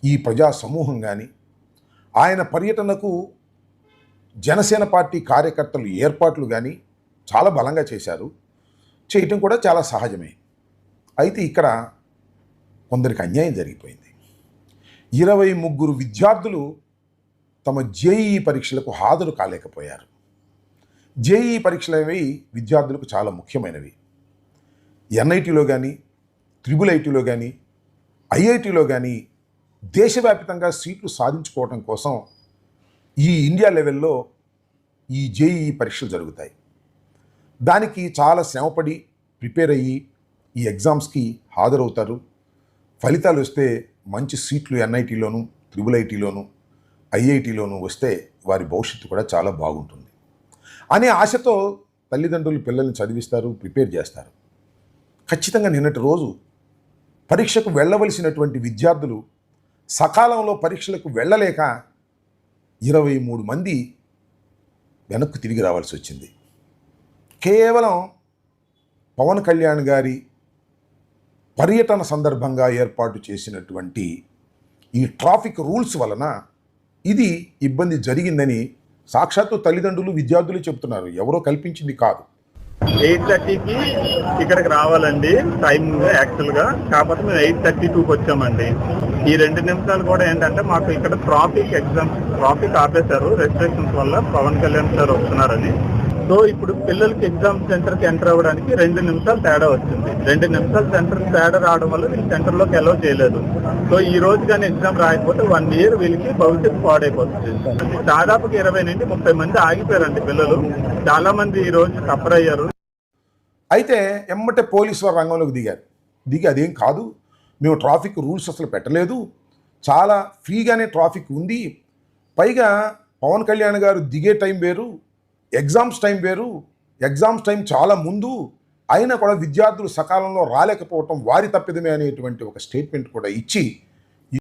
ఈ ప్రజా సమూహం కానీ ఆయన పర్యటనకు జనసేన పార్టీ కార్యకర్తలు ఏర్పాట్లు కానీ చాలా బలంగా చేశారు. చేయటం కూడా చాలా సహజమే. అయితే ఇక్కడ కొందరికి అన్యాయం జరిగిపోయింది. 23 విద్యార్థులు తమ జేఈఈ పరీక్షలకు హాజరు కాలేకపోయారు. జేఈఈ పరీక్షలు అనేవి విద్యార్థులకు చాలా ముఖ్యమైనవి. ఎన్ఐటీలో కానీ, త్రిబుల్ ఐటీలో కానీ, ఐఐటీలో కానీ దేశవ్యాప్తంగా సీట్లు సాధించుకోవడం కోసం ఈ ఇండియా లెవెల్లో ఈ జేఈఈ పరీక్షలు జరుగుతాయి. దానికి చాలా శ్రమపడి ప్రిపేర్ అయ్యి ఈ ఎగ్జామ్స్కి హాజరవుతారు. ఫలితాలు వస్తే మంచి సీట్లు ఎన్ఐటీలోను, త్రిబుల్ ఐటీలోను, ఐఐటీలోను వస్తే వారి భవిష్యత్తు కూడా చాలా బాగుంటుంది అనే ఆశతో తల్లిదండ్రులు పిల్లల్ని చదివిస్తారు, ప్రిపేర్ చేస్తారు. ఖచ్చితంగా నిన్నటి రోజు పరీక్షకు వెళ్ళవలసినటువంటి విద్యార్థులు సకాలంలో పరీక్షలకు వెళ్ళలేక 23 మంది వెనక్కు తిరిగి రావాల్సి వచ్చింది. కేవలం పవన్ కళ్యాణ్ గారి పర్యటన సందర్భంగా ఏర్పాటు చేసినటువంటి ఈ ట్రాఫిక్ రూల్స్ వలన ఇది ఇబ్బంది జరిగిందని సాక్షాత్తు తల్లిదండ్రులు, విద్యార్థులు చెబుతున్నారు. ఎవరో కల్పించింది కాదు. 8:30కి ఇక్కడికి రావాలండి టైం యాక్చువల్గా. కాకపోతే మేము 8:32కి వచ్చామండి. ఈ 2 నిమిషాలు కూడా ఏంటంటే మాకు ఇక్కడ ట్రాఫిక్ ఆపేశారు రెస్ట్రిక్షన్స్ వల్ల. పవన్ కళ్యాణ్ సార్ వస్తున్నారని. సో ఇప్పుడు పిల్లలకి ఎగ్జామ్ సెంటర్కి ఎంటర్ అవ్వడానికి 2 నిమిషాలు తేడా వచ్చింది. 2 నిమిషాలు సెంటర్ తేడా రావడం వల్ల వీళ్ళు సెంటర్లోకి అలౌ చేయలేదు. సో ఈ రోజు కానీ ఎగ్జామ్ రాయకపోతే 1 year వీళ్ళకి భవిష్యత్తు పాడైపోతుంది. దాదాపుగా 20 నుండి 30 మంది ఆగిపోయారండి పిల్లలు. చాలా మంది ఈ రోజు సఫర్ అయ్యారు. అయితే ఎమ్మటే పోలీసు వారు రంగంలోకి దిగి అదేం కాదు, మేము ట్రాఫిక్ రూల్స్ అసలు పెట్టలేదు, చాలా ఫ్రీగానే ట్రాఫిక్ ఉంది, పైగా పవన్ కళ్యాణ్ గారు దిగే టైం వేరు, ఎగ్జామ్స్ టైం వేరు, ఎగ్జామ్స్ టైం చాలా ముందు, అయినా కూడా విద్యార్థులు సకాలంలో రాలేకపోవటం వారి తప్పిదమే అనేటువంటి ఒక స్టేట్మెంట్ కూడా ఇచ్చి